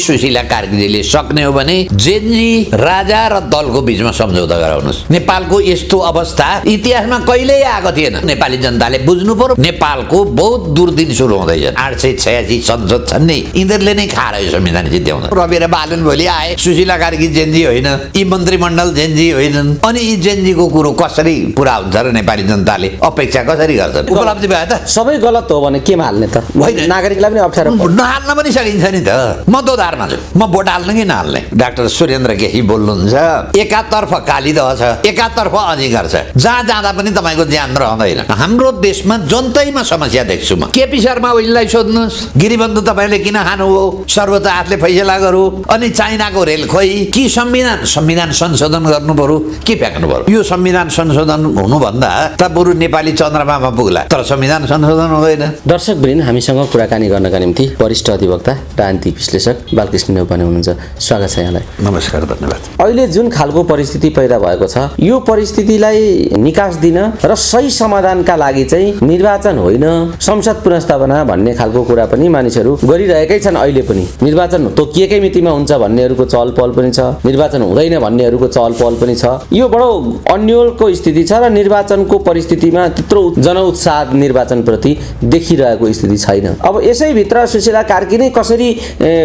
सुशीला कार्कीजीले सक्ने हो भने जेनजी राजा र दलको बीचमा सम्झौता गराउनुहोस्। नेपालको यस्तो अवस्था इतिहासमा कहिल्यै आएको थिएन। नेपाली जनताले बुझ्नु पर्यो नेपालको बहुत दूर दिन सुरु हुँदैछ। 886 संसद छन् नि, यिनीहरूले नै खाएर यो संविधान जित्याउँछ। रवि र बालन भोलि आए, सुशीला कार्की जेनजी होइन, यी मन्त्रीमण्डल जेनजी होइनन्। अनि यी जेनजीको कुरो कसरी पुरा हुन्छ र नेपाली जनताले अपेक्षा कसरी गर्छन्? उपलब्धि भयो त? सबै गलत हो भने केमा हाल्ने त? नागरिकलाई पनि अप्ठ्यारो नहाल्न पनि सकिन्छ नि त। म दोधारमा छु, म भोट हाल्ने कि नहाल्ने? डाक्टर सुरेन्द्र केही बोल्नुहुन्छ, एकातर्फ कालीदह छ, एकातर्फ अजिङ्गर छ, जहाँ जाँदा पनि तपाईँको ज्यान रहँदैन। हाम्रो देशमा जनतैमा समस्या देख्छु म। केपी शर्मा ओलीलाई सोध्नुहोस्, गिरिबन्धु तपाईँले किन खानुभयो? सर्वोच्च हातले फैसला गरौँ। अनि चाइनाको रेल खोइ कि संविधान संशोधन गर्नु पर्यो के फ्याँक्नु पर्यो? यो संविधान संशोधन हुनुभन्दा त बरु नेपाली चन्द्रमामा पुग्ला, तर संविधान संशोधन हुँदैन। दर्शकवृन्द, हामीसँग कुराकानी गर्नका निम्ति वरिष्ठ अधिवक्ता राजनीति विश्लेषक बालकृष्ण नेउपाने हुनुहुन्छ। स्वागत छ यहाँलाई। नमस्कार, धन्यवाद। अहिले जुन खालको परिस्थिति पैदा भएको छ, यो परिस्थितिलाई निकास दिन र सही समाधानका लागि चाहिँ निर्वाचन होइन संसद पुनर्स्थापना भन्ने खालको कुरा पनि मानिसहरू गरिरहेकै छन्। अहिले पनि निर्वाचन तोकिएकै मितिमा हुन्छ भन्नेहरूको चहल पहल पनि छ, निर्वाचन हुँदैन भन्नेहरूको चहल पहल पनि छ। यो बडो अन्यलको स्थिति छ र निर्वाचनको परिस्थितिमा त्यत्रो जनउत्साह निर्वाचनप्रति देखिरहेको स्थिति छैन। अब यसैभित्र सुशीला कार्की नै कसरी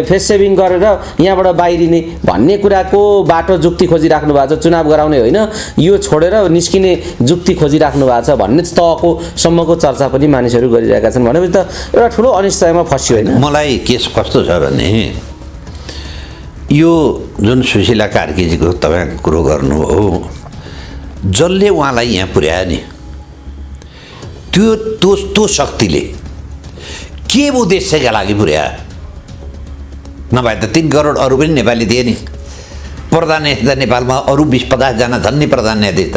फेस सेभिङ गरेर यहाँबाट बाहिरिने भन्ने कुराको बाटो जुक्ति खोजिराख्नु भएको छ। चुनाव गराउने होइन, यो छोडेर निस्किने जुक्ति खोजिराख्नु भएको छ भन्ने तहको सम्मको चर्चा पनि मानिसहरू गरिरहेका छन्। भनेपछि त एउटा ठुलो अनिश्चयमा फस्यो होइन? मलाई केस कस्तो छ भने यो जुन सुशीला कार्कीजीको तपाईँ कुरो गर्नुभयो, जसले उहाँलाई यहाँ पुर्यायो नि, त्यो शक्तिले के उद्देश्यका लागि पुर्यायो? नभए त 3 करोड अरू पनि नेपाली थिए नि। प्रधान न्यायाधीश नेपालमा अरू 20-50 जना छन् नि प्रधान न्यायाधीश त।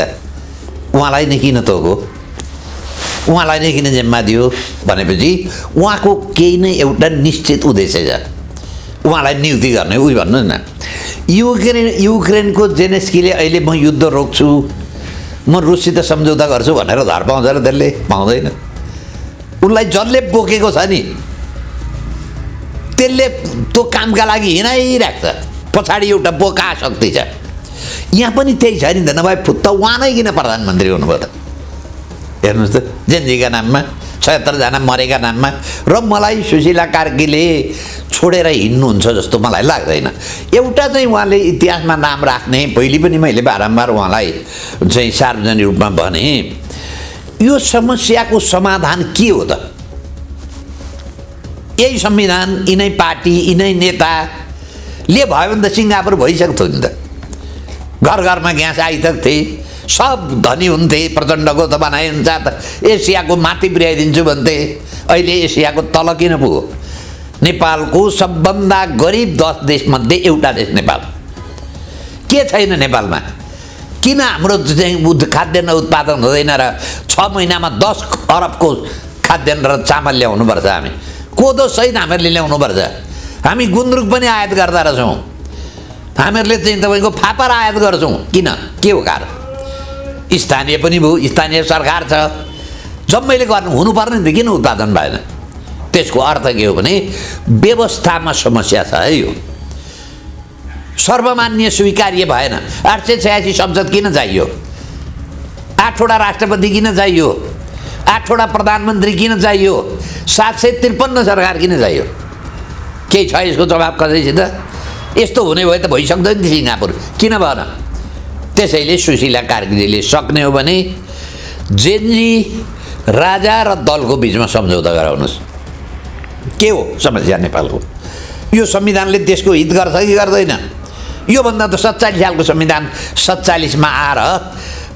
उहाँलाई नै किन तोक्यो? उहाँलाई नै किन जिम्मा दियो भनेपछि उहाँको केही नै एउटा निश्चित उद्देश्य छ। उहाँलाई नियुक्ति गर्ने उही भन्नुहोस् न। युक्रेनको जेलेन्स्कीले अहिले म युद्ध रोक्छु, म रुससित सम्झौता गर्छु भनेर धर पाउँछ र त्यसले पाउँदैन। उनलाई जसले बोकेको छ नि त्यसले त्यो कामका लागि हिँडाइरहेको छ। पछाडि एउटा बोका शक्ति छ। यहाँ पनि त्यही छ नि त, नभए फुत्त उहाँ नै किन प्रधानमन्त्री हुनुभयो त? हेर्नुहोस् त, जेनजीका नाममा 76 जना मरेका नाममा। र मलाई सुशीला कार्कीले छोडेर हिँड्नुहुन्छ जस्तो मलाई लाग्दैन। एउटा चाहिँ उहाँले इतिहासमा नाम राख्ने, पहिले पनि मैले बारम्बार उहाँलाई चाहिँ सार्वजनिक रूपमा भने, यो समस्याको समाधान के हो त? यही संविधान, यिनै पार्टी, यिनै नेताले भयो भने त सिङ्गापुर भइसक्थ्यो नि त। घर घरमा ग्यास आइसक्थे, सब धनी हुन्थे, प्रचण्डको त बनाइन्छ त एसियाको माथि पुर्याइदिन्छु भन्थे। अहिले एसियाको तल किन पुग्यो? नेपालको सबभन्दा गरिब 10 देशमध्ये एउटा देश नेपाल। के छैन नेपालमा? किन हाम्रो चाहिँ खाद्यान्न उत्पादन हुँदैन र 6 महिनामा 10 अरबको खाद्यान्न र चामल ल्याउनुपर्छ? हामी कोदो सहित हामीहरूले ल्याउनुपर्छ। हामी गुन्द्रुक पनि आयात गर्दा रहेछौँ। हामीहरूले चाहिँ तपाईँको फापर आयात गर्छौँ। किन? के हो कारण? स्थानीय पनि भयो, स्थानीय सरकार छ, जम्मैले गर्नु हुनुपर्ने त किन उत्पादन भएन? त्यसको अर्थ के हो भने व्यवस्थामा समस्या छ है। यो सर्वमान्य स्वीकार्य भएन। 886 संसद किन चाहियो? 8 वटा राष्ट्रपति किन चाहियो? 8 वटा प्रधानमन्त्री किन चाहियो? 753 सरकार किन चाहियो? केही छ यसको जवाब कसैसित? यस्तो हुने भए त भइसक्दैन नि सिङ्गापुर, किन भएन? त्यसैले सुशीला कार्कीजीले सक्ने हो भने जेनजी राजा र दलको बीचमा सम्झौता गराउनुहोस्। के हो समस्या नेपालको? यो संविधानले देशको हित गर्छ कि गर्दैन? योभन्दा त 47 सालको संविधान 47 मा आएर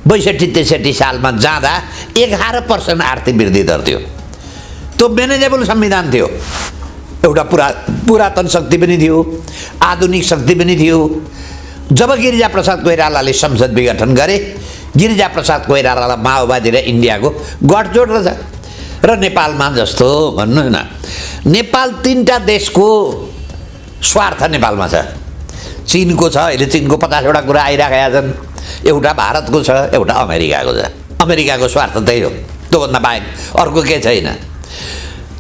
62-63 सालमा जाँदा 11% आर्थिक वृद्धि दर थियो। त्यो म्यानेजेबल संविधान थियो। एउटा पुरातन शक्ति पनि थियो, आधुनिक शक्ति पनि थियो। जब गिरिजाप्रसाद कोइरालाले संसद विघटन गरे, गिरिजाप्रसाद कोइराला माओवादी र इन्डियाको गठजोड रहेछ। र नेपालमा जस्तो भन्नुहोस् न, नेपाल 3टा देशको स्वार्थ नेपालमा छ। चीनको छ, अहिले चीनको 50 वटा कुरा आइरहेका छन्। एउटा भारतको छ, एउटा अमेरिकाको छ। अमेरिकाको स्वार्थ त्यही हो, त्योभन्दा बाहेक अर्को के छैन।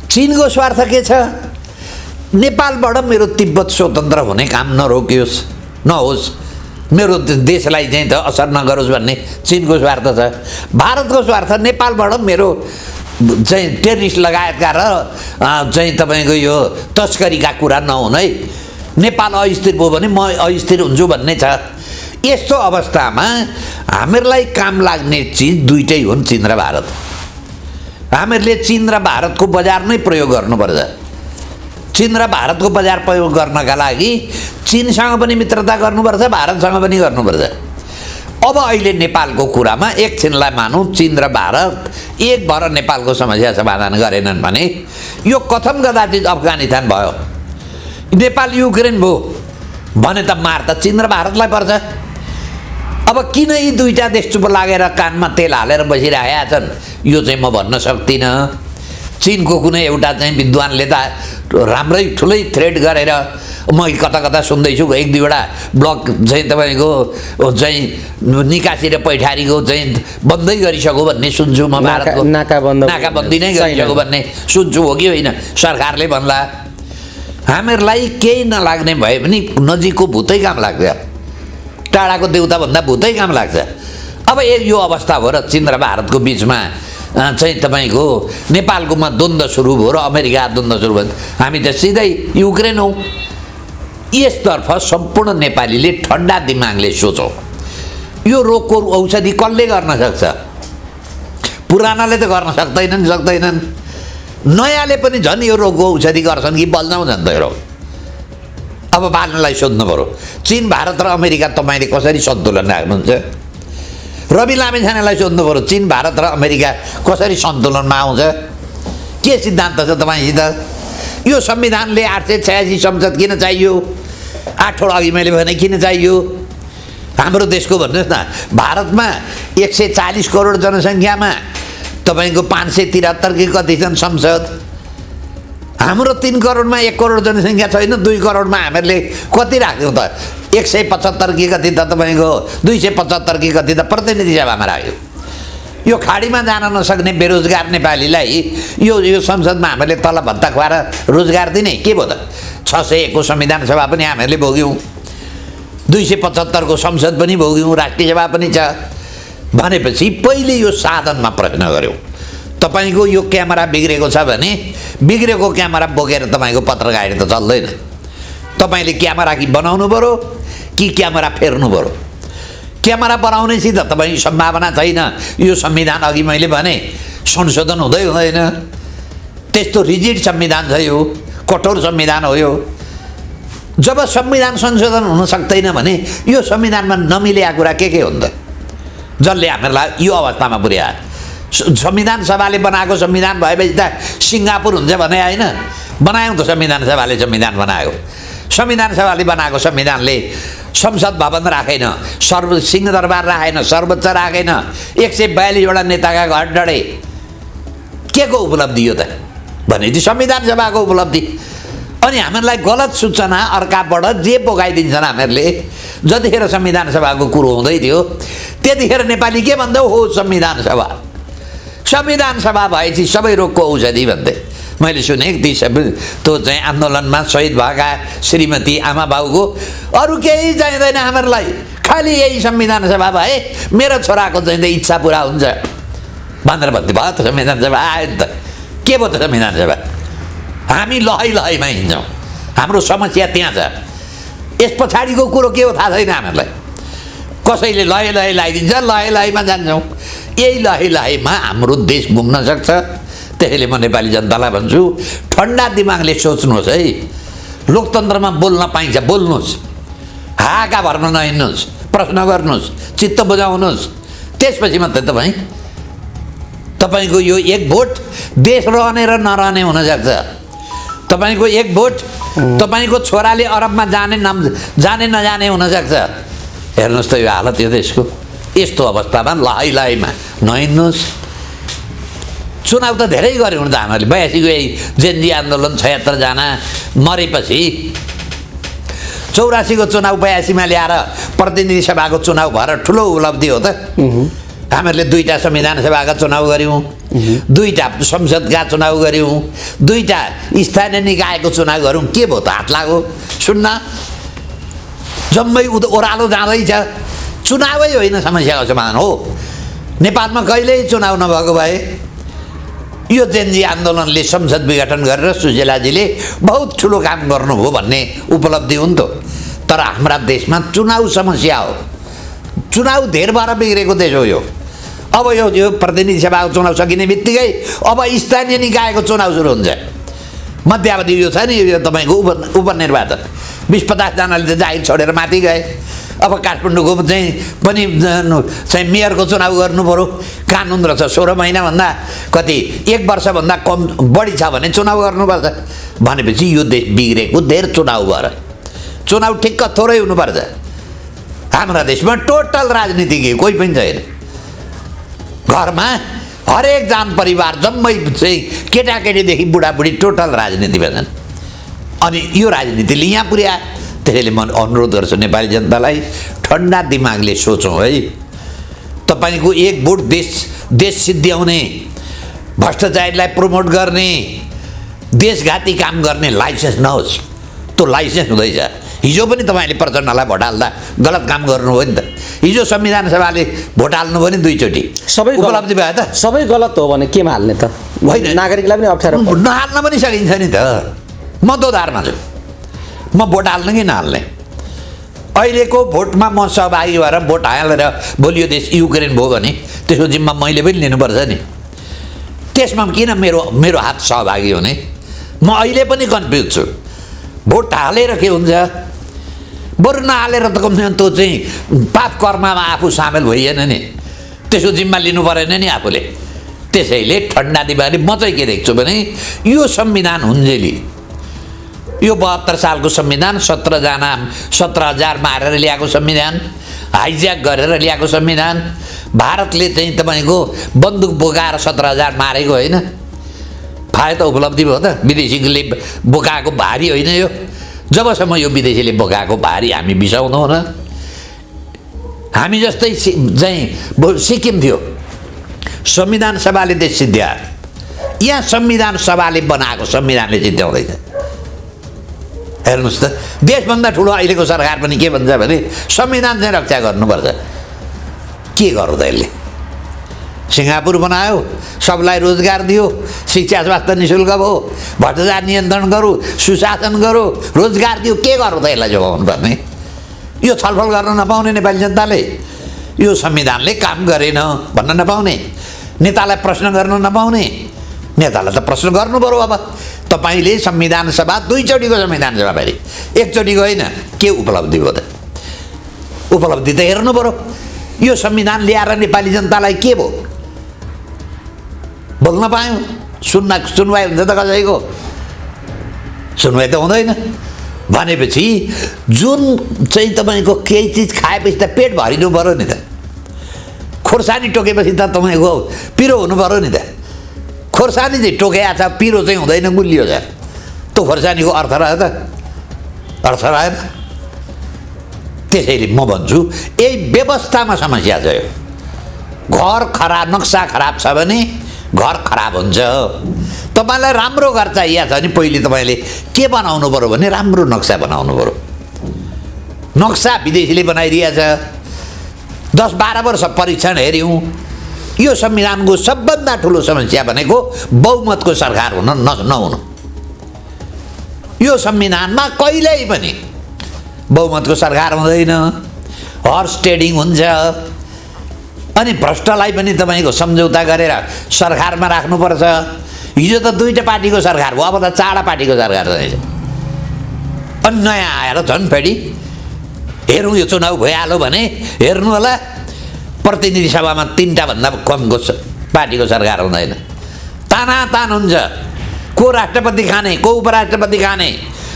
चीनको स्वार्थ के छ? नेपालबाट मेरो तिब्बत स्वतन्त्र हुने काम नरोकियोस् नहोस्, मेरो देशलाई चाहिँ त असर नगरोस् भन्ने चिनको स्वार्थ छ। भारतको स्वार्थ नेपालबाट मेरो चाहिँ टेरिस्ट लगायतका र चाहिँ तपाईँको यो तस्करीका कुरा नहुन् है। नेपाल अस्थिर भयो भने म अस्थिर हुन्छु भन्ने छ। यस्तो अवस्थामा हामीहरूलाई काम लाग्ने चिज दुइटै हुन्, चीन र भारत। हामीहरूले चीन र भारतको बजार नै प्रयोग गर्नुपर्छ। चीन र भारतको बजार प्रयोग गर्नका लागि चीनसँग पनि मित्रता गर्नुपर्छ, भारतसँग पनि गर्नुपर्छ। अब अहिले नेपालको कुरामा एकछिनलाई मानौँ चीन र भारत एक भएर नेपालको समस्या समाधान गरेनन् भने यो कथम कदाचित अफगानिस्तान भयो, नेपाल युक्रेन भयो भने त मार त चीन र भारतलाई पर्छ। अब किन यी दुईटा देश चुप लागेर कानमा तेल हालेर बसिरहेका छन् यो चाहिँ म भन्न सक्दिनँ। चीनको कुनै एउटा चाहिँ विद्वानले त राम्रै ठुलै थ्रेड गरेर म कता कता सुन्दैछु, एक दुईवटा ब्लक चाहिँ तपाईँको चाहिँ निकासी र पैठारीको चाहिँ बन्दै गरिसक्यो भन्ने सुन्छु म। भारतको नाकाबन्दी नै गरिसक्यो भन्ने सुन्छु, हो कि होइन सरकारले भन्ला। हामीहरूलाई केही नलाग्ने भए पनि नजिकको भूतै काम लाग्छ, टाढाको देउताभन्दा भूतै काम लाग्छ। अब यो अवस्था हो र चीन र भारतको बिचमा चाहिँ तपाईँको नेपालकोमा द्वन्द्व सुरु भयो र अमेरिका द्वन्द्व सुरु भयो, हामी त सिधै युक्रेन हौँ। यसतर्फ सम्पूर्ण नेपालीले ठन्डा दिमागले सोचौँ, यो रोगको औषधि कसले गर्न सक्छ? पुरानाले त गर्न सक्दैनन्। नयाँले पनि झन् यो रोगको औषधि गर्छन् कि बल्झाउँछन् त यो रोग? अब बाल्नलाई सोध्नु पऱ्यो, चीन भारत र अमेरिका तपाईँले कसरी सन्तुलन राख्नुहुन्छ? रवि लामिछानेलाई सोध्नु पऱ्यो, चीन भारत र अमेरिका कसरी सन्तुलनमा आउँछ? के सिद्धान्त छ तपाईँसित? यो संविधानले 886 संसद किन चाहियो? 8 वटा अघि मैले भने किन चाहियो? हाम्रो देशको भन्नुहोस् न, भारतमा 140 करोड जनसङ्ख्यामा तपाईँको 573 कि कति छन् संसद? हाम्रो 3 करोडमा 1 करोड जनसङ्ख्या छैन, 2 करोडमा हामीहरूले कति राख्यौँ त? 175 कि कति त तपाईँको 275 कि कति त प्रतिनिधि सभामा राख्यो। यो खाडीमा जान नसक्ने बेरोजगार नेपालीलाई यो संसदमा हामीले तलब भत्ता खुवाएर रोजगार दिने के भयो त? 601 को संविधान सभा पनि हामीहरूले भोग्यौँ, 275 को संसद पनि भोग्यौँ, राष्ट्रिय सभा पनि छ। भनेपछि पहिले यो साधनमा प्रश्न गऱ्यौँ। तपाईँको यो क्यामेरा बिग्रेको छ भने बिग्रेको क्यामेरा बोकेर तपाईँको पत्रकारिता त चल्दैन। तपाईँले क्यामेरा कि बनाउनु पऱ्यो कि क्यामेरा फेर्नु पऱ्यो। क्यामेरा बनाउनेसित तपाईँ सम्भावना छैन। यो संविधान अघि मैले भने संशोधन हुँदैन। त्यस्तो रिजिड संविधान छ, यो कठोर संविधान हो। यो जब संविधान संशोधन हुन सक्दैन भने यो संविधानमा नमिलेका कुरा के हुन् त? जसले हामीहरूलाई यो अवस्थामा पुर्यायो? संविधान सभाले बनाएको संविधान भएपछि त सिङ्गापुर हुन्छ भने होइन? बनायौँ त संविधान सभाले संविधान बनायो। संविधान सभाले बनाएको संविधानले संसद भवन राखेन, सिंहदरबार राखेन, सर्वोच्च राखेन, 142 वटा नेताका घर डढे। के को उपलब्धि यो त? भनेपछि संविधान सभाको उपलब्धि। अनि हामीहरूलाई गलत सूचना अर्काबाट जे बोकाइदिन्छन् हामीहरूले। जतिखेर संविधान सभाको कुरो हुँदै थियो त्यतिखेर नेपाली के भन्दै हो? संविधान सभा भएपछि सबै रोगको औषधि भन्दै मैले सुने। त्यो चाहिँ आन्दोलनमा शहीद भएका श्रीमती आमा बाउको अरू केही चाहिँदैन हामीहरूलाई, खालि यही संविधान सभा भए मेरो छोराको चाहिँ इच्छा पुरा हुन्छ भनेर भन्दै भयो त संविधान सभा आयो नि त। के भयो त संविधान सभा? हामी लहैमा हिँड्छौँ, हाम्रो समस्या त्यहाँ छ। यस पछाडिको कुरो के हो थाहा छैन हामीहरूलाई। कसैले लहै लगाइदिन्छ, लहैमा जान्छौँ। यही लहैमा हाम्रो देश घुम्न सक्छ। त्यसैले म नेपाली जनतालाई भन्छु, ठन्डा दिमागले सोच्नुहोस् है। लोकतन्त्रमा बोल्न पाइन्छ, बोल्नुहोस्, हाका भर्न नहिँड्नुहोस्, प्रश्न गर्नुहोस्, चित्त बुझाउनुहोस्। त्यसपछि मात्रै तपाईँको यो एक भोट देश रहने र नरहने हुनसक्छ। तपाईँको एक भोट तपाईँको छोराले अरबमा जाने नजाने हुनसक्छ। हेर्नुहोस् त यो हालत यो देशको। यस्तो अवस्थामा लहैमा नहिँड्नुहोस्। चुनाव त धेरै गऱ्यौँ नि त हामीहरूले। 82 को यही जेनजी आन्दोलन 76 जना मरेपछि 84 को चुनाव 82 मा ल्याएर प्रतिनिधि सभाको चुनाव भएर ठुलो उपलब्धि हो त। हामीहरूले 2टा संविधान सभाका चुनाव गऱ्यौँ। दुईटा संसदका चुनाव गऱ्यौँ, दुईटा स्थानीय निकायको चुनाव गऱ्यौँ, के भयो त हात लाग्यो? सुन्न, जम्मै ओह्रालो जाँदैछ। चुनावै होइन समस्याको समाधान हो। नेपालमा कहिल्यै चुनाव नभएको भए यो जेनजी आन्दोलनले संसद विघटन गरेर सुशीलाजीले बहुत ठुलो काम गर्नुभयो भन्ने उपलब्धि हो नि त। तर हाम्रा देशमा चुनाव समस्या हो। चुनाव धेर भएर बिग्रेको देश हो यो। अब यो प्रतिनिधि सभाको चुनाव सकिने बित्तिकै अब स्थानीय निकायको चुनाव सुरु हुन्छ। मध्यावधि यो छ नि, यो तपाईँको उपनिर्वाचन 20-50 जनाले त जागिर छोडेर माथि गए। अब काठमाडौँको पनि मेयरको चुनाव गर्नु पर्यो। कानुन रहेछ 16 महिनाभन्दा कति 1 वर्षभन्दा कम बढी छ भने चुनाव गर्नुपर्छ। भनेपछि यो देश बिग्रेको धेर चुनाव भएर। चुनाव ठिक्क थोरै हुनुपर्छ। हाम्रा देशमा टोटल राजनीतिज्ञ कोही पनि छैन। घरमा हरेक जान परिवार जम्मै चाहिँ केटाकेटीदेखि बुढाबुढी टोटल राजनीतिमा छन्। अनि यो राजनीतिले यहाँ पुर्यायो। त्यसैले म अनुरोध गर्छु नेपाली जनतालाई, ठन्डा दिमागले सोचौँ है। तपाईँको एक भोट देश सिद्ध्याउने, भ्रष्टाचारीलाई प्रमोट गर्ने, देशघाती काम गर्ने लाइसेन्स नहोस्। त्यो लाइसेन्स हुँदैछ। हिजो पनि तपाईँले प्रचण्डलाई भोट हाल्दा गलत काम गर्नुभयो नि त। हिजो संविधान सभाले भोट हाल्नुभयो नि 2 चोटि। सबै उपलब्धि भयो त। सबै गलत हो भने केमा हाल्ने त? होइन, नागरिकलाई पनि अप्ठ्यारो नहाल्न पनि सकिन्छ नि त। म दोधारमा छु, म भोट हाल्ने कि नहाल्ने। अहिलेको भोटमा म सहभागी भएर भोट हालेर भोलि यो देश युक्रेन भयो भने त्यसको जिम्मा मैले पनि लिनुपर्छ नि। त्यसमा किन मेरो हात सहभागी हुने? म अहिले पनि कन्फ्युज छु। भोट हालेर के हुन्छ? बरु नहालेर त कमसेकम त्यो चाहिँ पाप कर्ममा आफू सामेल भइएन नि, त्यसको जिम्मा लिनु परेन नि आफूले। त्यसैले ठन्डा दिमागले म चाहिँ के देख्छु भने यो संविधान हुन्जेली, यो 72 सालको संविधान 17,000 मारेर ल्याएको संविधान, हाइज्याक गरेर ल्याएको संविधान, भारतले चाहिँ तपाईँको बन्दुक बोकाएर 17,000 मारेको होइन। फाइ त उपलब्धि भयो त। विदेशीले बोकाएको भारी होइन यो। जबसम्म यो विदेशीले बोकाएको भारी हामी बिसाउँदैनौँ न। हामी जस्तै चाहिँ सिक्किम थियो, संविधान सभाले देश सिद्ध्यायो। यहाँ संविधान सभाले बनाएको संविधानले सिद्ध्याउँदैछ। हेर्नुहोस् त, देशभन्दा ठुलो अहिलेको सरकार पनि के भन्छ भने संविधान चाहिँ रक्षा गर्नुपर्छ। के गर्नु त यसले? सिङ्गापुर बनायो, सबलाई रोजगार दियो, शिक्षा स्वास्थ्य निःशुल्क भयो, भ्रष्टाचार नियन्त्रण गरौँ, सुशासन गरौँ, रोजगार दियो। के गर्नु त यसलाई जोगाउनु पर्ने? यो छलफल गर्न नपाउने नेपाली जनताले। यो संविधानले काम गरेन भन्न नपाउने, नेतालाई प्रश्न गर्न नपाउने। नेतालाई त प्रश्न गर्नु पर्यो। अब तपाईँले संविधान सभा 2 चोटिको संविधान सभा फेरि 1 चोटिको होइन, के उपलब्धि भयो त? उपलब्धि त हेर्नु पर्यो। यो संविधान ल्याएर नेपाली जनतालाई के भयो? बोल्न पायौँ? सुनवाई हुन्छ त कसैको? सुनवाई त हुँदैन। भनेपछि जुन चाहिँ तपाईँको केही चिज खाएपछि त पेट भरिनु पऱ्यो नि त। खोर्सानी टोकेपछि त तपाईँको पिरो हुनु पऱ्यो नि त। खोर्सानी चाहिँ टोकेको छ, पिरो चाहिँ हुँदैन, गुलियो छ। त्यो खोर्सानीको अर्थ रह्यो त? अर्थ रहेन। त्यसैले म भन्छु यही व्यवस्थामा समस्या छ। यो घर खराब, नक्सा खराब छ भने घर खराब हुन्छ। तपाईँलाई राम्रो घर चाहिएको छ भने पहिले तपाईँले के बनाउनु पर्यो भने राम्रो नक्सा बनाउनु पर्यो। नक्सा विदेशीले बनाइदिएछ। 10-12 वर्ष परीक्षण हेऱ्यौँ। यो संविधानको सबभन्दा ठुलो समस्या भनेको बहुमतको सरकार हुन नहुनु। यो संविधानमा कहिल्यै पनि बहुमतको सरकार हुँदैन, हर्स ट्रेडिङ हुन्छ। अनि भ्रष्टलाई पनि तपाईँको सम्झौता गरेर सरकारमा राख्नुपर्छ। हिजो त 2टा पार्टीको सरकार भयो, अब त 4 पार्टीको सरकार रहेछ। अनि नयाँ आएर झन् फेरि हेरौँ यो चुनाव भइहाल्यो भने हेर्नु होला, प्रतिनिधि सभामा 3टा भन्दा कमको पार्टीको सरकार हुँदैन। तानातान हुन्छ। को राष्ट्रपति खाने, को उपराष्ट्रपति खाने,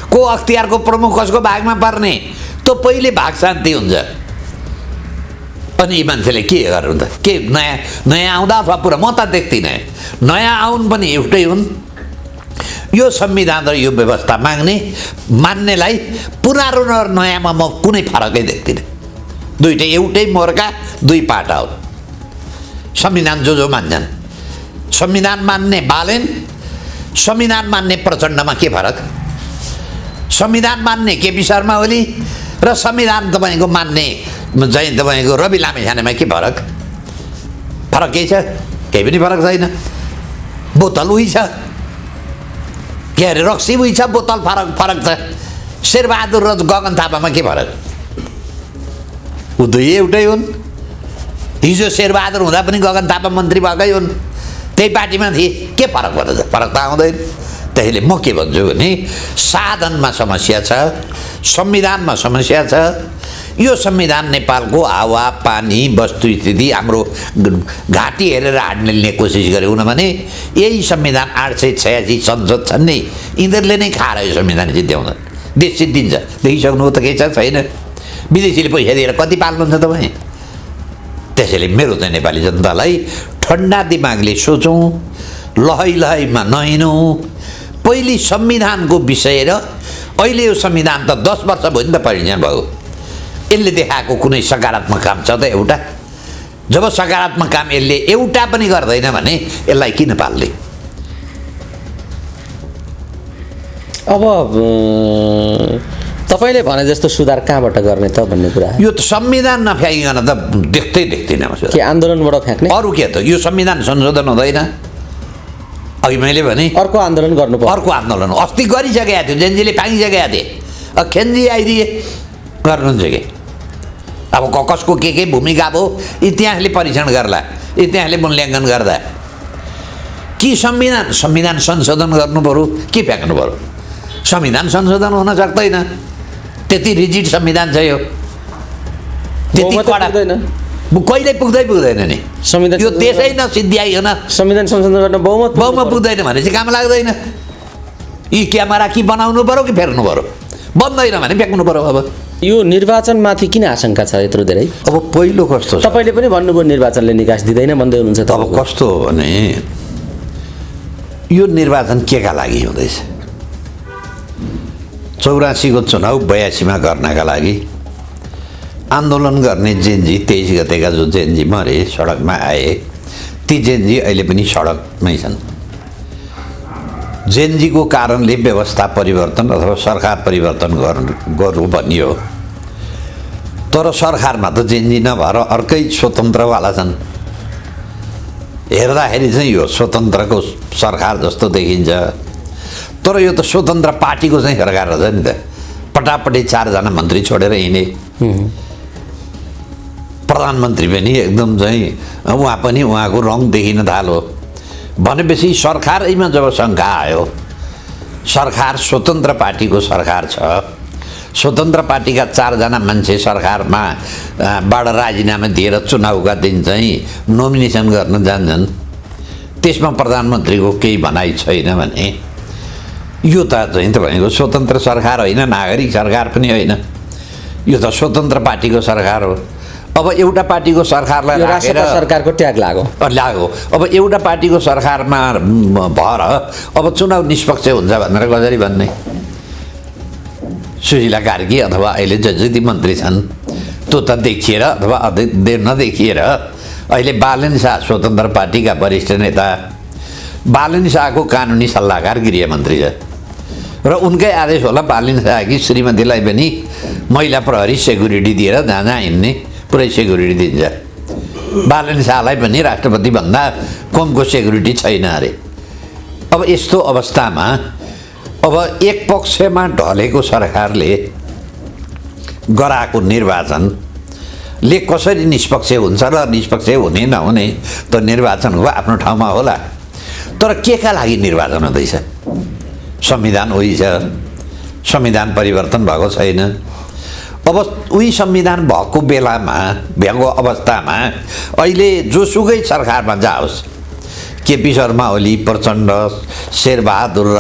को अख्तियारको प्रमुख कसको भागमा पर्ने, त्यो पहिले भाग शान्ति हुन्छ। अनि यी मान्छेले के गर्नु त? के नयाँ आउँदा अथवा पुरा? म त देख्दिनँ। नयाँ आउनु पनि एउटै हुन्। यो संविधान र यो व्यवस्था मान्नेलाई पुरानो र नयाँमा म कुनै फरकै देख्दिनँ। दुईटै एउटै मोर्का, 2 पाटा हो। संविधान जो मान्छन्, संविधान मान्ने बालेन, संविधान मान्ने प्रचण्डमा के फरक? संविधान मान्ने केपी शर्मा ओली र संविधान तपाईँको मान्ने चाहिँ तपाईँको रवि लामिछानेमा के फरक? फरक केही छ? केही पनि फरक छैन। बोतल उही छ, के अरे रक्सी उही छ, बोतल फरक छ। शेरबहादुर र गगन थापामा के फरक? ऊ दुई एउटै हुन्। हिजो शेरबहादुर हुँदा पनि गगन थापा मन्त्री भएकै हुन्, त्यही पार्टीमा थिए। के फरक पर्छ? फरक त आउँदैन। त्यसैले म के भन्छु भने साधनमा समस्या छ, संविधानमा समस्या छ। यो संविधान नेपालको हावा पानी वस्तुस्थिति हाम्रो घाँटी हेरेर हाड्ने कोसिस गर्यो भने यही संविधान 886 संसद छन् नि, यिनीहरूले नै खाएर यो संविधान जित्याउँछन्। देश जित्दिन्छ। देखिसक्नु त केही छैन। विदेशीले पैसा दिएर कति पाल्नुहुन्छ तपाईँ? त्यसैले मेरो चाहिँ नेपाली जनतालाई ठन्डा दिमागले सोचौँ, लहैमा नहिँडौँ। पहिले संविधानको विषय र अहिले यो संविधान त 10 वर्ष भयो नि त परिणाम भयो। यसले देखाएको कुनै सकारात्मक काम छ त एउटा? जब सकारात्मक काम यसले एउटा पनि गर्दैन भने यसलाई किन पाल्ने? अब तपाईँले भने जस्तो सुधार कहाँबाट गर्ने त भन्ने कुरा यो त संविधान नफ्याइकन त देख्दैन म। के आन्दोलनबाट फ्याँक्ने? अरू के त? यो संविधान संशोधन हुँदैन। अघि मैले भने अर्को आन्दोलन गर्नुपर्छ। अर्को आन्दोलन अस्ति गरिसकेका थियो, जेनजीले फ्याँकिसकेका थिए। अब खेन्जी आइदिए गर्नुहुन्छ कि? अब कसको के भूमिका भयो इतिहासले परीक्षण गर्ला, इतिहासले मूल्याङ्कन गर्दा कि संविधान संशोधन गर्नु पऱ्यो के फ्याँक्नु पऱ्यो? संविधान संशोधन हुन सक्दैन। त्यति रिजिड संविधान छ यो, त्यति कडा कहिल्यै पुग्दैन नि। यो देशै नसिद्ध्याइकन संविधान संशोधन गर्न बहुमत पुग्दैन भने चाहिँ काम लाग्दैन। यी क्यामेरा कि बनाउनु पऱ्यो कि फेर्नु पऱ्यो? बन्दैन भने फ्याँक्नु पऱ्यो। अब यो निर्वाचनमाथि किन आशंका छ यत्रो धेरै? अब पहिलो कस्तो छ? तपाईँले पनि भन्नुभयो निर्वाचनले निकास दिँदैन भन्दै हुनुहुन्छ। अब कस्तो हो भने यो निर्वाचन केका लागि हुँदैछ? 84 को चुनाव 82 मा गर्नका लागि आन्दोलन गर्ने जेनजी 23 गतेका जो जेनजी मरे, सडकमा आए, ती जेनजी अहिले पनि सडकमै छन्। जेनजीको कारणले व्यवस्था परिवर्तन अथवा सरकार परिवर्तन गर्नु भनियो, तर सरकारमा त जेनजी नभएर अर्कै स्वतन्त्रवाला छन्। हेर्दाखेरि चाहिँ यो स्वतन्त्रको सरकार जस्तो देखिन्छ, तर यो त स्वतन्त्र पार्टीको चाहिँ सरकार रहेछ नि त। पटापटी 4 जना मन्त्री छोडेर हिँडे, प्रधानमन्त्री पनि एकदम चाहिँ उहाँ पनि उहाँको रङ देखिन थाल्यो भनेपछि सरकारमा जब शङ्का आयो, सरकार स्वतन्त्र पार्टीको सरकार छ, स्वतन्त्र पार्टीका 4 जना मान्छे सरकारमा बाट राजीनामा दिएर चुनावका दिन चाहिँ नोमिनेसन गर्न जान्छन्, त्यसमा प्रधानमन्त्रीको केही भनाइ छैन भने यो त चाहिँ तपाईँको स्वतन्त्र सरकार होइन, नागरिक सरकार पनि होइन, यो त स्वतन्त्र पार्टीको सरकार हो। अब एउटा पार्टीको सरकारलाई राखेर सरकारको ट्याग लाग्यो। अब एउटा पार्टीको सरकारमा भएर अब चुनाव निष्पक्ष हुन्छ भनेर कसरी भन्ने? सुशीला कार्की अथवा अहिले जति मन्त्री छन् त्यो त देखिएर अथवा नदेखिएर अहिले बालन शाह स्वतन्त्र पार्टीका वरिष्ठ नेता, बालन शाहको कानुनी सल्लाहकार गृहमन्त्री छ र उनकै आदेश होला बालन शाहकी श्रीमतीलाई पनि महिला प्रहरी सेक्युरिटी दिएर जहाँ हिँड्ने पुरै सेक्युरिटी दिन्छ। बालन शाहलाई पनि राष्ट्रपतिभन्दा कमको सेक्युरिटी छैन अरे। अब यस्तो अवस्थामा अब एक पक्षमा ढलेको सरकारले गराएको निर्वाचनले कसरी निष्पक्ष हुन्छ र निष्पक्ष हुने नहुने त निर्वाचनको आफ्नो ठाउँमा होला, तर केका लागि निर्वाचन हुँदैछ? संविधान उही छ, संविधान परिवर्तन भएको छैन। अब उही संविधान भएको बेलामा भएको अवस्थामा अहिले जोसुकै सरकारमा जाओस्, केपी शर्मा ओली, प्रचण्ड, शेरबहादुर र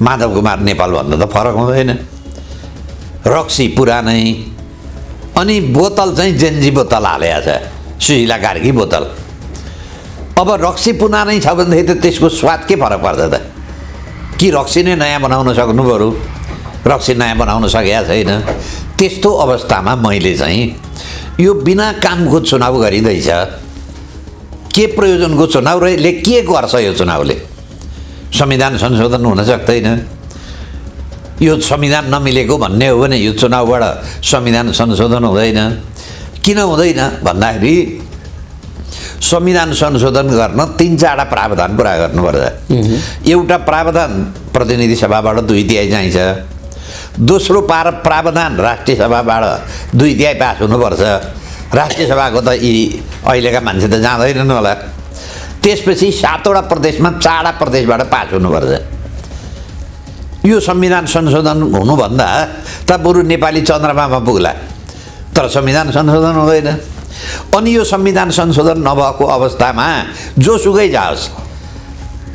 माधव कुमार नेपाल भन्दा त फरक हुँदैन। रक्सी पुरानै, अनि बोतल चाहिँ जेनजी बोतल हालेको छ, सुशीला कार्की बोतल। अब रक्सी पुरानै छ भनेदेखि त त्यसको स्वाद के फरक पर्छ त? कि रक्सी नै नयाँ बनाउन सक्नु पऱ्यो? रक्सी नयाँ बनाउन सकेका छैन। त्यस्तो अवस्थामा मैले चाहिँ यो बिना कामको चुनाव गरिँदैछ, के प्रयोजनको चुनाव र के गर्छ यो चुनावले? संविधान संशोधन हुन सक्दैन। यो संविधान नमिलेको भन्ने हो भने यो चुनावबाट संविधान संशोधन हुँदैन। किन हुँदैन भन्दाखेरि संविधान संशोधन गर्न 3-4 प्रावधान पुरा गर्नुपर्छ। एउटा प्रावधान प्रतिनिधि सभाबाट 2/3 चाहिन्छ। दोस्रो प्रावधान राष्ट्रिय सभाबाट 2/3 पास हुनुपर्छ। राष्ट्रिय सभाको त यी अहिलेका मान्छे त जाँदैनन् होला। त्यसपछि 7वटा प्रदेशमा 4वटा प्रदेशबाट पास हुनुपर्छ। यो संविधान संशोधन हुनुभन्दा त बरु नेपाली चन्द्रमामा पुग्ला, तर संविधान संशोधन हुँदैन। अनि यो संविधान संशोधन नभएको अवस्थामा जोसुकै जाओस्,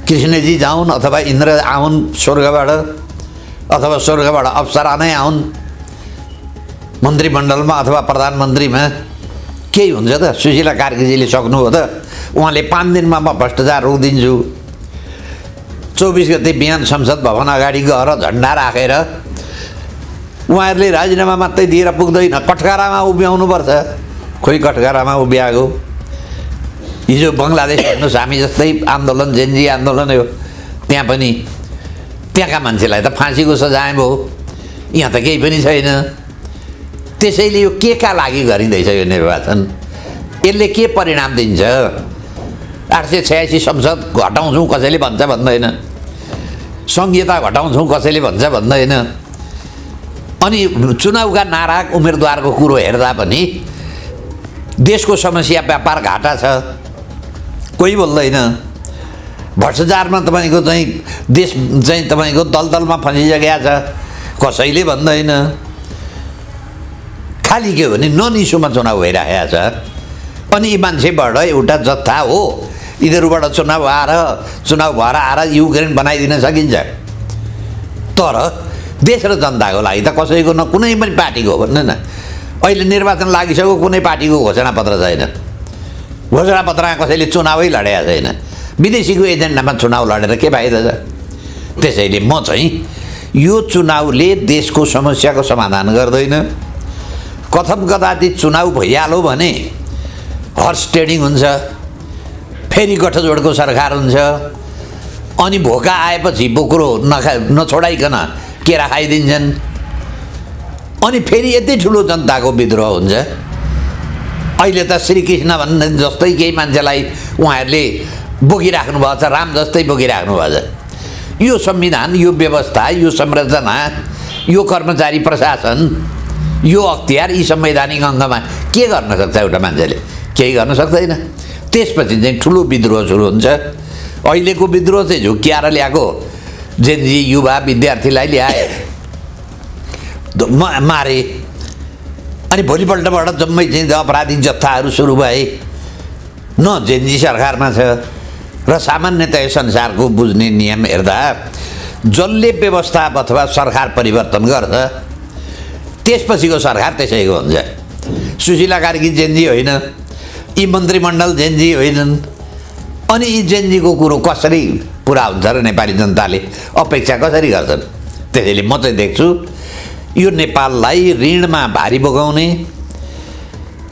कृष्णजी जाउन् अथवा इन्द्र आउन् स्वर्गबाट, अथवा स्वर्गबाट अप्सरा नै आउन् मन्त्रीमण्डलमा अथवा प्रधानमन्त्रीमा, केही हुन्छ त? सुशीला कार्कीजीले सक्नुभयो त? उहाँले 5 दिनमा म भ्रष्टाचार रोकिदिन्छु। 24 गते बिहान संसद भवन अगाडि गएर झन्डा राखेर उहाँहरूले राजीनामा मात्रै दिएर पुग्दैन, कठघरामा उभ्याउनुपर्छ। खोइ कठघरामा उभ्याएको? हिजो बङ्गलादेश हेर्नुहोस्, हामी जस्तै आन्दोलन जेनजी आन्दोलन हो, त्यहाँ पनि त्यहाँका मान्छेलाई त फाँसीको सजाय भयो, यहाँ त केही पनि छैन। त्यसैले यो के का लागि गरिँदैछ यो निर्वाचन? यसले के परिणाम दिन्छ? 886 संसद घटाउँछौँ कसैले भन्छ भन्दैन, सङ्घीयता घटाउँछौँ कसैले भन्छ भन्दैन। अनि चुनावका नाराक उम्मेदवारको कुरो हेर्दा पनि देशको समस्या व्यापार घाटा छ, कोही बोल्दैन। भ्रष्टाचारमा तपाईँको चाहिँ देश चाहिँ तपाईँको दलदलमा फँसिसकेको छ, कसैले भन्दैन। खालि के हो भने नन इस्युमा चुनाव भइरहेको छ। अनि यी मान्छेबाट एउटा जत्था हो, यिनीहरूबाट चुनाव भएर आएर युक्रेन बनाइदिन सकिन्छ, तर देश र जनताको लागि त कसैको न कुनै पनि पार्टीको भन्नु न। अहिले निर्वाचन लागिसक्यो, कुनै पार्टीको घोषणापत्र छैन। घोषणापत्रमा कसैले चुनावै लडेको छैन। विदेशीको एजेन्डामा चुनाव लडेर के फाइदा छ? त्यसैले म चाहिँ यो चुनावले देशको समस्याको समाधान गर्दैन। कथम कदाचित चुनाव भइहाल्यो भने हर्स ट्रेडिङ हुन्छ, फेरि गठजोडको सरकार हुन्छ, अनि भोका आएपछि बोक्रो नछोडाइकन केरा खाइदिन्छन्, अनि फेरि यति ठुलो जनताको विद्रोह हुन्छ। अहिले त श्रीकृष्ण भन्ने जस्तै केही मान्छेलाई उहाँहरूले बोकिराख्नु भएको छ, राम जस्तै बोकिराख्नु भएको छ। यो संविधान, यो व्यवस्था, यो संरचना, यो कर्मचारी प्रशासन, यो अख्तियार यी संवैधानिक अङ्गमा के गर्न सक्छ एउटा मान्छेले? केही गर्न सक्दैन। त्यसपछि चाहिँ ठुलो विद्रोह सुरु हुन्छ। अहिलेको विद्रोह चाहिँ झुक्क्याएर ल्याएको जेनजी युवा विद्यार्थीलाई ल्याए, मारे, अनि भोलिपल्टबाट जम्मै चाहिँ अपराधिक जत्थाहरू सुरु भए। न जेनजी सरकारमा छ र सामान्यतया संसारको बुझ्ने नियम हेर्दा जसले व्यवस्था अथवा सरकार परिवर्तन गर्छ त्यसपछिको सरकार त्यसैको हुन्छ। सुशीला कार्की जेनजी होइन, यी मन्त्रीमण्डल जेनजी होइनन्। अनि यी जेनजीको कुरो कसरी पुरा हुन्छ र नेपाली जनताले अपेक्षा कसरी गर्छन्? त्यसैले म चाहिँ देख्छु यो नेपाललाई ऋणमा भारी बोकाउने,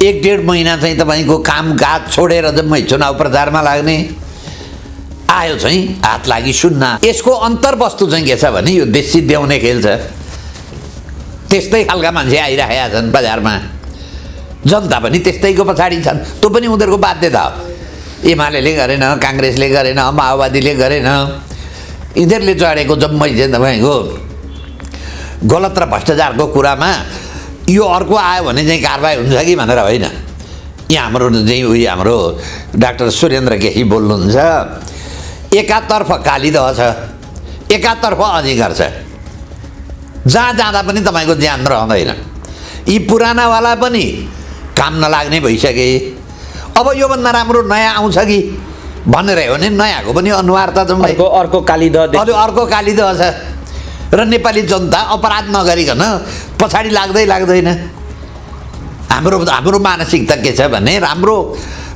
1-1.5 महिना चाहिँ तपाईँको कामकाज छोडेर जम्मै चुनाव प्रचारमा लाग्ने, आयो चाहिँ हात लागि सुन्न। यसको अन्तर्वस्तु चाहिँ के छ भने यो देश सिद्ध्याउने खेल छ। त्यस्तै खालका मान्छे आइरहेका छन् बजारमा, जनता पनि त्यस्तैको पछाडि छन्। त्यो पनि उनीहरूको बाध्यता हो। एमाले गरेन, काङ्ग्रेसले गरेन, माओवादीले गरेन, यिनीहरूले चढेको जम्मै चाहिँ तपाईँको गलत र भ्रष्टाचारको कुरामा यो अर्को आयो भने चाहिँ कारबाही हुन्छ कि भनेर होइन। यहाँ हाम्रो चाहिँ उयो हाम्रो डाक्टर सुरेन्द्र केसी बोल्नुहुन्छ, एकातर्फ कालीदह छ, एकातर्फ अधिकार छ। जहाँ जाँदा पनि तपाईँको ज्यान रहँदैन। यी पुरानावाला पनि काम नलाग्ने भइसके। अब योभन्दा राम्रो नयाँ आउँछ कि भनेर हो भने नयाँको पनि अनुहार त जम्मै अर्को कालीदह अर्को कालीदह छ। र नेपाली जनता अपराध नगरिकन पछाडि लाग्दैन। हाम्रो मानसिकता के छ भने राम्रो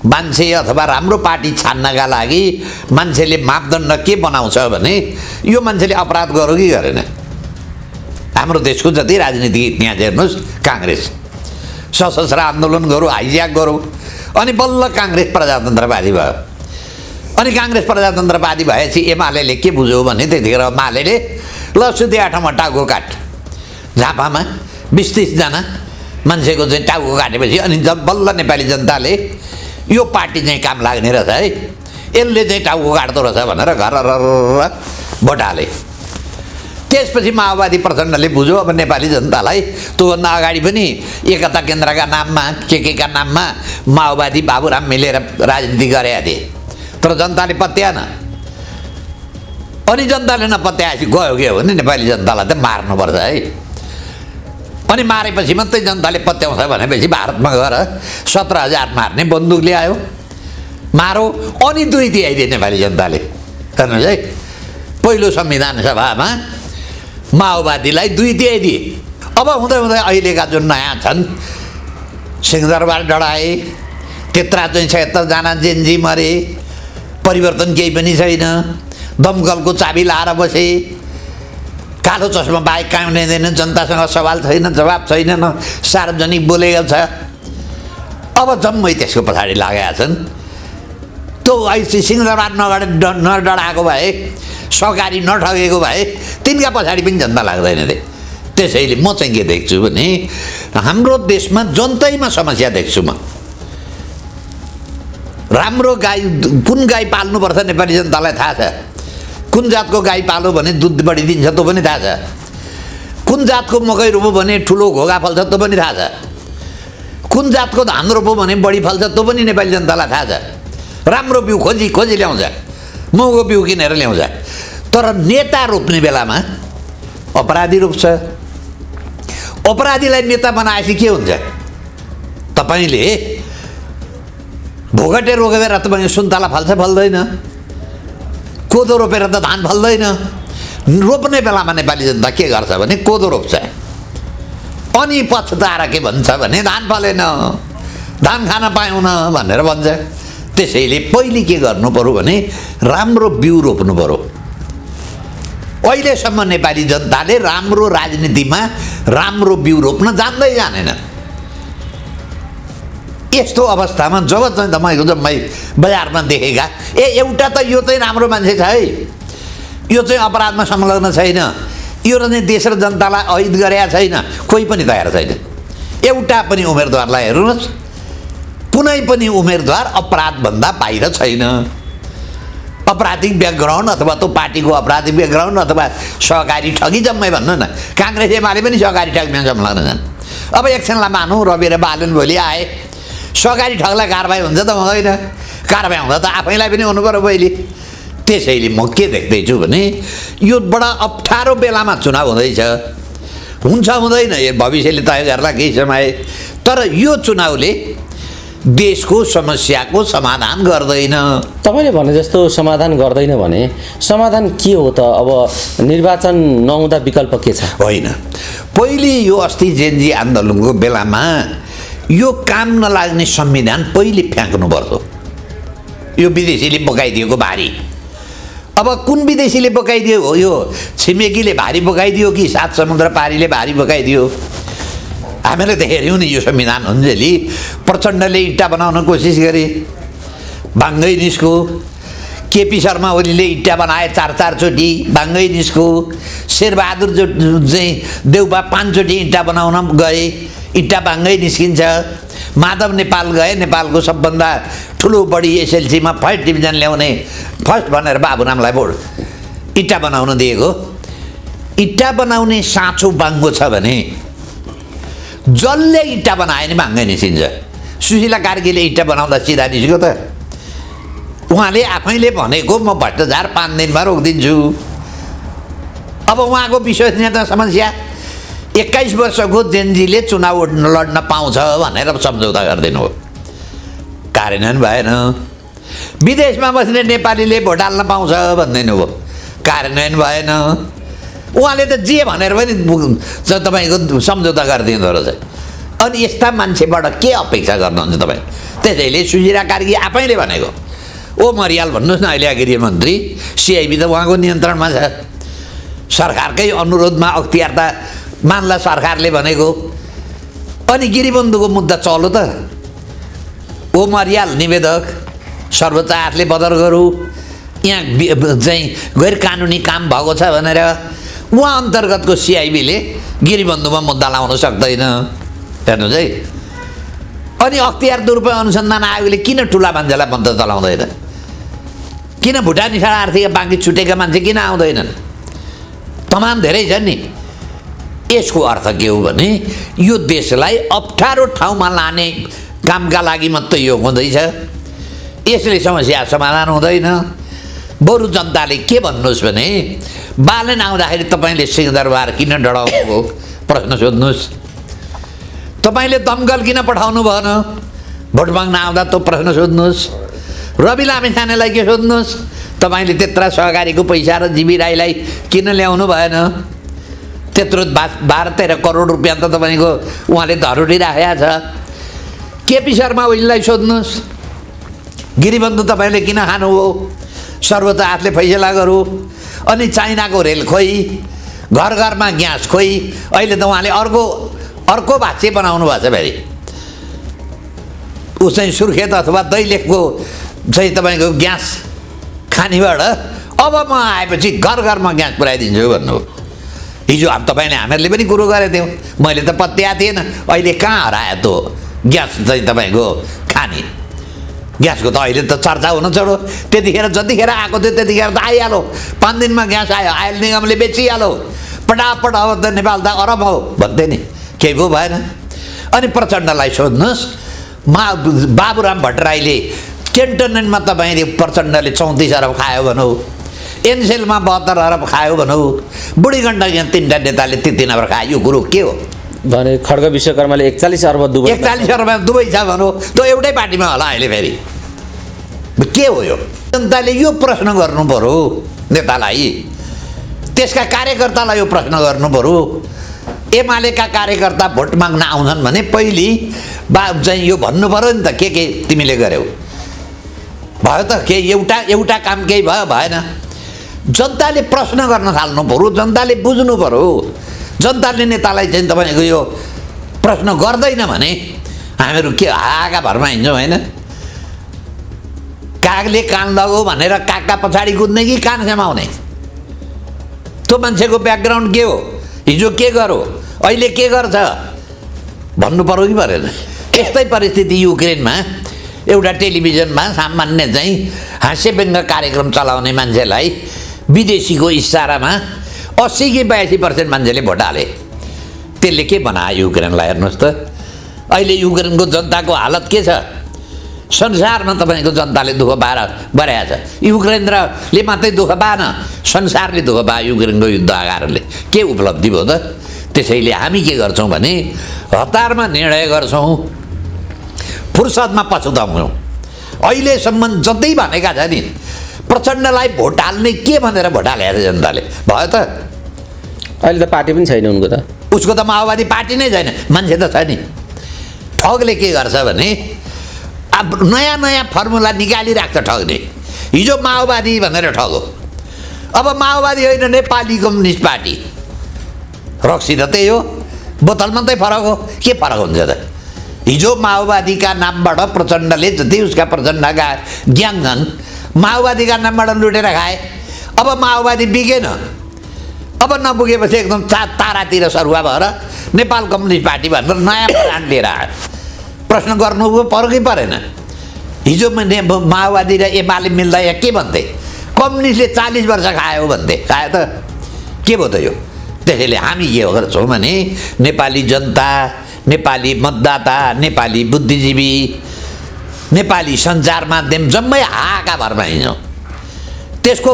मान्छे अथवा राम्रो पार्टी छान्नका लागि मान्छेले मापदण्ड के बनाउँछ भने यो मान्छेले अपराध गर्यो कि गरेन। हाम्रो देशको जति राजनीतिक इतिहास हेर्नुहोस्, काङ्ग्रेस सशस्त्र आन्दोलन गरौँ, हाइज्याक गरौँ, अनि बल्ल काङ्ग्रेस प्रजातन्त्रवादी भयो। अनि काङ्ग्रेस प्रजातन्त्रवादी भएपछि एमाले के बुझ्यो भने त्यतिखेर मालेले ल सुतिया ठाउँमा टाउको काट, झापामा 20-30 जना मान्छेको चाहिँ टाउको काटेपछि अनि जब बल्ल नेपाली जनताले यो पार्टी चाहिँ काम लाग्ने रहेछ है, यसले चाहिँ टाउको काट्दो रहेछ भनेर घर भोट हाले। त्यसपछि माओवादी प्रचण्डले बुझ्यो अब नेपाली जनतालाई त्योभन्दा अगाडि पनि एकता केन्द्रका नाममा के का नाममा माओवादी बाबुराम मिलेर राजनीति गरेका थिए, तर जनताले पत्याएन। अनि जनताले नपत्याएपछि गयो के हो भने नेपाली जनतालाई त मार्नुपर्छ है। अनि मारेपछि मात्रै जनताले पत्याउँछ भनेपछि भारतमा गएर 17,000 मार्ने बन्दुक ल्यायो, मारो, अनि 2 दिइदिए नेपाली जनताले। हेर्नुहोस् है, पहिलो संविधान सभामा माओवादीलाई 2 दिइदिए। अब हुँदै हुँदै अहिलेका जुन नयाँ छन्, सिंहदरबार डढाए, त्यत्रा चाहिँ 76 जना जेनजी मरे, परिवर्तन केही पनि छैन, दमकलको चाबी लाएर बसे, कालो चस्मा बाहेक काम लिँदैन, जनतासँग सवाल छैन, जवाब छैन, न सार्वजनिक बोलेको छ। अब जम्मै त्यसको पछाडि लागेका छन्। त्यो ऐसी सिंहदरबार नडढाएको भए, सहकारी नठगेको भए तिनका पछाडि पनि जनता लाग्दैन थिए। त्यसैले म चाहिँ के देख्छु भने हाम्रो देशमा जनतैमा समस्या देख्छु म। राम्रो गाई, कुन गाई पाल्नुपर्छ नेपाली जनतालाई थाहा छ। कुन जातको गाई पाल्यो भने दुध बढी दिन्छ त्यो पनि थाहा छ। कुन जातको मकै रोप्यो भने ठुलो घोगा फल्छ त्यो पनि थाहा छ। कुन जातको धान रोप्यो भने बढी फल्छ त्यो पनि नेपाली जनतालाई थाहा छ। राम्रो बिउ खोजी खोजी ल्याउँछ, महँगो बिउ किनेर ल्याउँछ। तर नेता रोप्ने बेलामा अपराधी रोप्छ। अपराधीलाई नेता बनाएपछि के हुन्छ? तपाईँले भोगटे रोपेर तपाईँ सुन्तला फल्छ फल्दैन, कोदो रोपेर त धान फल्दैन। रोप्ने बेलामा नेपाली जनता के गर्छ भने कोदो रोप्छ, अनि पछुताएर के भन्छ भने धान फलेन, धान खान पाएन भनेर भन्छ। त्यसैले पहिले के गर्नु पर्यो भने राम्रो बिउ रोप्नु पर्यो। अहिलेसम्म नेपाली जनताले राम्रो राजनीतिमा राम्रो बिउ रोप्न जान्दै जानेन। यस्तो अवस्थामा जब चाहिँ तपाईँको जम्मै बजारमा देखेका एउटा त यो चाहिँ राम्रो मान्छे छ है, यो चाहिँ अपराधमा संलग्न छैन, यो चाहिँ देश र जनतालाई अहित गरेका छैन, कोही पनि तयार छैन। एउटा पनि उम्मेदवारलाई हेर्नुहोस्, कुनै पनि उम्मेदवार अपराधभन्दा बाहिर छैन। अपराधिक ब्याकग्राउन्ड अथवा त्यो पार्टीको अपराधिक ब्याकग्राउन्ड अथवा सहकारी ठगी जम्मै भन्नु न, काङ्ग्रेस एमाले पनि सहकारी ठगीमा संलग्न छन्। अब एकछिनलाई मानौँ रवि र बालन भोलि आए, सहकारी ठगलाई कारबाही हुन्छ त हुँदैन? कारबाही हुँदा त आफैलाई पनि हुनु पर्यो पहिले। त्यसैले म के देख्दैछु भने यो बडा अप्ठ्यारो बेलामा चुनाव हुँदैछ। हुन्छ हुँदैन यो भविष्यले तय गर्ला केही समय, तर यो चुनावले देशको समस्याको समाधान गर्दैन। तपाईँले भने जस्तो समाधान गर्दैन भने समाधान के हो त? अब निर्वाचन नहुँदा विकल्प के छ? होइन, पहिले यो अस्ति जेनजी आन्दोलनको बेलामा यो काम नलाग्ने संविधान पहिले फ्याँक्नु पर्छ। यो विदेशीले बोकाइदिएको भारी। अब कुन विदेशीले बोकाइदियो हो? यो छिमेकीले भारी बोकाइदियो कि 7 समुद्र पारीले भारी बोकाइदियो? हामीले त हेऱ्यौँ नि यो संविधान हुन्जेली प्रचण्डले इट्टा बनाउन कोसिस गरे, भाङ्गै निस्को। केपी शर्मा ओलीले इट्टा बनाए 4-4 चोटि, भाङ्गै निस्को। शेरबहादुर जो चाहिँ देउबा 5 चोटि इट्टा बनाउन गए, इट्टा भाङ्गै निस्किन्छ। माधव नेपाल गए, नेपालको सबभन्दा ठुलो बढी एसएलसीमा फर्स्ट डिभिजन ल्याउने, फर्स्ट भनेर बाबुरामलाई भोट इट्टा बनाउन दिएको। इट्टा बनाउने साँचो बाङ्गो छ भने जसले इट्टा बनायो नि भाङ्गै निस्किन्छ। सुशीला कार्कीले इट्टा बनाउँदा सिधा निस्क्यो त? उहाँले आफैले भनेको म भ्रष्टाचार 5 दिनमा रोकिदिन्छु। अब उहाँको विश्वसनीयता समस्या 21 वर्षको जेनजीले चुनाव लड्न पाउँछ भनेर सम्झौता गरिदिनु हो, कार्यान्वयन भएन। विदेशमा बस्ने नेपालीले भोट हाल्न पाउँछ भन्दिनु हो, कार्यान्वयन भएन। उहाँले त जे भनेर पनि तपाईँको सम्झौता गरिदिँदो रहेछ। अनि यस्ता मान्छेबाट के अपेक्षा गर्नुहुन्छ तपाईँ? त्यसैले सुशीला कार्की आफैले भनेको, ओ मरियाल भन्नुहोस् न, अहिले गृहमन्त्री, सिआइबी त उहाँको नियन्त्रणमा छ। सरकारकै अनुरोधमा अख्तियार त मान्ला सरकारले भनेको। अनि गिरिबन्धुको मुद्दा चल्यो त ओम अर्याल निवेदक सर्वोच्च आठले बदर गरौँ यहाँ चाहिँ गैर कानुनी काम भएको छ भनेर उहाँ अन्तर्गतको सिआइबीले गिरिबन्धुमा मुद्दा लाउन सक्दैन हेर्नुहोस् है। अनि अख्तियार दुरुपयोग अनुसन्धान आयोगले किन ठुला मान्छेलाई मुद्दा चलाउँदैन? किन भुटानी शरणार्थी बाँकी छुटेका मान्छे किन आउँदैनन्? तमाम धेरै छन् नि। यसको अर्थ के हो भने यो देशलाई अप्ठ्यारो ठाउँमा लाने कामका लागि मात्रै यो हुँदैछ। यसले समस्या समाधान हुँदैन। बरु जनताले के भन्नुहोस् भने बालन आउँदाखेरि तपाईँले सिंहदरबार किन डढाउनु भयो प्रश्न सोध्नुहोस्। तपाईँले दमकल किन पठाउनु भएन भोट माग्न आउँदा त प्रश्न सोध्नुहोस्। रवि लामिछानेलाई के सोध्नुहोस् तपाईँले त्यत्रा सहकारीको पैसा र जीवी राईलाई किन ल्याउनु भएन? त्यत्रो 12-13 करोड रुपियाँ त तपाईँको उहाँले धरुडी राखेको छ। केपी शर्मा ओलीलाई सोध्नुहोस् गिरिबन्धु तपाईँले किन खानुभयो? सर्वोच्च आठले फैसला गरौँ। अनि चाइनाको रेल खोइ, घर घरमा ग्यास खोइ, अहिले त उहाँले अर्को भाष्य बनाउनु भएको छ फेरि। ऊ चाहिँ सुर्खेत अथवा दैलेखको चाहिँ तपाईँको ग्यास खानीबाट अब म आएपछि घर घरमा ग्यास पुऱ्याइदिन्छु भन्नु। हिजो तपाईँले हामीहरूले पनि कुरो गरेको थियौँ, मैले त पत्याएको थिएन। अहिले कहाँ हरायो त्यो ग्यास चाहिँ तपाईँको खानी? ग्यासको त अहिले त चर्चा हुन छोड्यो। त्यतिखेर जतिखेर आएको थियो त्यतिखेर त आइहाल्यो। 5 दिनमा ग्यास आयो, आयल निगमले बेचिहाल्यो। पटापट अब त नेपाल त अरब हो भन्थे नि, केही पो भएन। अनि प्रचण्डलाई सोध्नुहोस् बाबुराम भट्टराईले क्यान्टोनमेन्टमा तपाईँले प्रचण्डले 34 अरब खायो भनौँ, एनसेलमा 72 अरब खायो भनौँ, बुढीगण्डक यहाँ 3टा नेताले 3 अरब खायो। यो कुरो के हो भने खड्ग विश्वकर्माले 41 अर्ब दुबई 41 अर्ब दुबई छ भनौँ, त्यो एउटै पार्टीमा होला अहिले फेरि। के हो यो? जनताले यो प्रश्न गर्नु पर्यो नेतालाई, त्यसका कार्यकर्तालाई यो प्रश्न गर्नु पर्यो। एमालेका कार्यकर्ता भोट माग्न आउँछन् भने पहिले चाहिँ यो भन्नु पर्यो नि त के तिमीले गर्यौ भयो त के एउटा काम केही भयो भएन। जनताले प्रश्न गर्न थाल्नु पर्यो, जनताले बुझ्नु पर्यो। जनताले नेतालाई चाहिँ तपाईँको यो प्रश्न गर्दैन भने हामीहरू के हाका भरमा हिँड्छौँ होइन? कागले कान लगाऊ भनेर कागका पछाडि कुद्ने कि कान समाउने? त्यो मान्छेको ब्याकग्राउन्ड के हो, हिजो के गरो, अहिले के गर्छ भन्नु पर्यो कि परेन? यस्तै परिस्थिति युक्रेनमा एउटा टेलिभिजनमा सामान्य चाहिँ हास्यव्यङ्ग कार्यक्रम चलाउने मान्छेलाई विदेशीको इसारामा 80 कि 82% मान्छेले भोट हाले। त्यसले के बनायो युक्रेनलाई? हेर्नुहोस् त अहिले युक्रेनको जनताको हालत के छ। संसारमा तपाईँको जनताले दुःख बढाएको छ। युक्रेनले मात्रै दुःख पाएन, संसारले दुःख पायो युक्रेनको युद्ध कारणले। के उपलब्धि भयो त? त्यसैले हामी के गर्छौँ भने हतारमा निर्णय गर्छौँ, फुर्सदमा पछुताउँछौँ। अहिलेसम्म जतै भनेका छ नि प्रचण्डलाई भोट हाल्ने के भनेर भोट हालेको छ जनताले, भयो त? अहिले त पार्टी पनि छैन उनको त। उसको त माओवादी पार्टी नै छैन, मान्छे त छ नि। ठगले के गर्छ भने अब नयाँ नयाँ फर्मुला निकालिराख्छ ठग्ने। हिजो माओवादी भनेर ठगो, अब माओवादी होइन नेपाली कम्युनिस्ट पार्टी। रक्सी त त्यही हो, बोतल मात्रै फरक हो। के फरक हुन्छ त? हिजो माओवादीका नामबाट प्रचण्डले जति उसका प्रचण्डका ग्याङ छन् माओवादीका नामबाट लुटेर खाए। अब माओवादी बिगेन, अब नपुगेपछि एकदम तारातिर सरुवा भएर नेपाल कम्युनिस्ट पार्टी भनेर नयाँ ब्रान्ड लिएर आयो। प्रश्न गर्नु पर्यो कि परेन? हिजो माओवादी र एमाले मिल्दा यहाँ के भन्थे? कम्युनिस्टले 40 वर्ष खायो भन्थे, खायो त? के भयो त यो? त्यसैले हामी के गर्छौँ भने नेपाली जनता, नेपाली मतदाता, नेपाली बुद्धिजीवी, नेपाली सञ्चार माध्यम जम्मै हाका भरमा हिँड्छौँ। त्यसको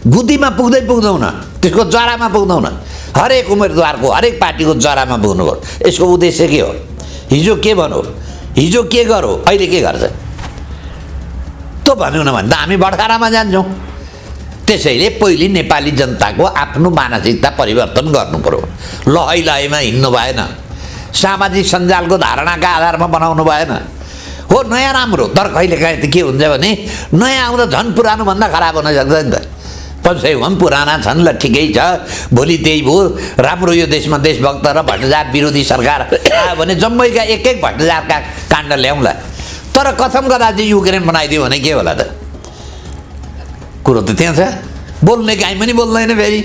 गुदीमा पुग्दैनौँ, त्यसको जरामा पुग्दैनौँ। हरेक उम्मेदवारको हरेक पार्टीको जरामा पुग्नु पर्यो। यसको उद्देश्य के हो? हिजो के भनौँ, हिजो के गरौँ, अहिले के गर्छ त्यो भन्यौँ न भने त हामी भट्कारामा जान्छौँ। त्यसैले पहिले नेपाली जनताको आफ्नो मानसिकता परिवर्तन गर्नु पर्यो। लहैमा हिँड्नु भएन, सामाजिक सञ्जालको धारणाका आधारमा बनाउनु भएन। हो नयाँ राम्रो, तर कहिलेकाहीँ त के हुन्छ भने नयाँ आउँदा झन् पुरानोभन्दा खराब हुन सक्छ नि त। पन्छेउ पनि पुराना छन् ल ठिकै छ भोलि त्यही भयो राम्रो यो देशमा देशभक्त र भ्रष्टाचार विरोधी सरकार आयो भने जम्मैका एक एक भ्रष्टाचारका काण्ड ल्याउँला तर कथम गर्दा चाहिँ युक्रेन बनाइदियो भने के होला त कुरो त त्यहाँ छ बोल्ने काहीँ पनि बोल्दैन फेरि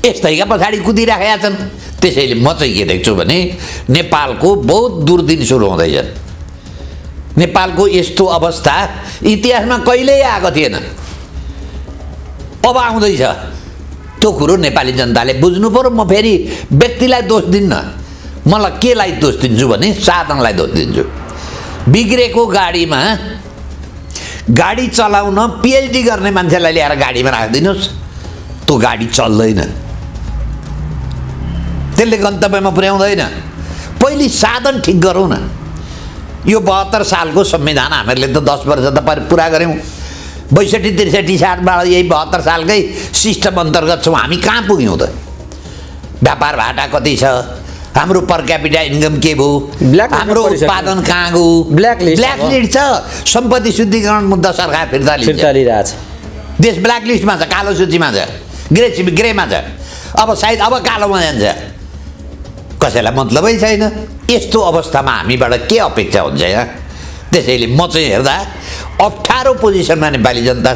यस्तैका पछाडि कुदिराखेका छन् त्यसैले म चाहिँ के देख्छु भने नेपालको बहुत दुर्दिन सुरु हुँदैछन् नेपालको यस्तो अवस्था इतिहासमा कहिल्यै आएको थिएन अब आउँदैछ त्यो कुरो नेपाली जनताले बुझ्नु पर्यो म फेरि व्यक्तिलाई दोष दिन्न मलाई केलाई दोष दिन्छु भने साधनलाई दोष दिन्छु बिग्रेको गाडीमा गाडी चलाउन पिएचडी गर्ने मान्छेलाई ल्याएर गाडीमा राखिदिनुहोस् त्यो गाडी चल्दैन त्यसले गन्तव्यमा पुर्याउँदैन पहिले साधन ठिक गरौँ न यो 72 सालको संविधान हामीहरूले त 10 वर्ष त पुरा गऱ्यौँ 62-63 सालबाट यही 72 सालकै सिस्टम अन्तर्गत छौँ हामी कहाँ पुग्यौँ त व्यापार भाटा कति छ हाम्रो पर क्यापिटा इन्कम के भयो हाम्रो उत्पादन कहाँ गयो ब्ल्याकलिस्ट छ सम्पत्ति शुद्धिकरण मुद्दा सरकार फिर्ता लिइरहेछ देश ब्ल्याकलिस्टमा छ कालो सूचीमा छ ग्रेमा छ अब सायद अब कालोमा जान्छ कसैलाई मतलबै छैन यस्तो अवस्थामा हामीबाट के अपेक्षा हुन्छ यहाँ त्यसैले म चाहिँ हेर्दा अप्ठ्यारो पोजिसनमा नेपाली जनता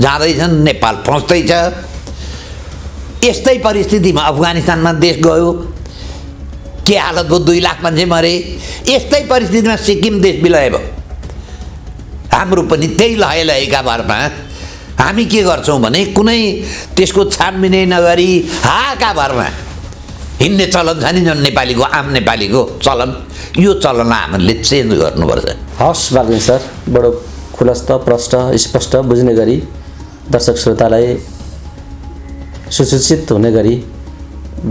जाँदैछन् नेपाल फस्दैछ यस्तै परिस्थितिमा अफगानिस्तानमा देश गयो के हालत भयो 2 लाख मान्छे मरे यस्तै परिस्थितिमा सिक्किम देश विलय भयो हाम्रो पनि त्यही लहेका भरमा हामी के गर्छौँ भने कुनै त्यसको छानबिनै नगरी हाका भरमा हिँड्ने चलन छ नि जुन नेपालीको आम नेपालीको चलन यो चलनलाई हामीले चेन्ज गर्नुपर्छ हस् बाग्ने सर बडो खुलस्त प्रष्ट स्पष्ट बुझ्ने गरी दर्शक श्रोतालाई सुसूचित हुने गरी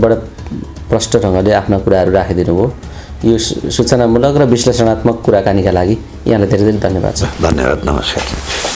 बडो प्रष्ट ढङ्गले आफ्ना कुराहरू राखिदिनु भयो यो सूचनामूलक र विश्लेषणात्मक कुराकानीका लागि यहाँलाई धेरै धेरै धन्यवाद छ धन्यवाद नमस्कार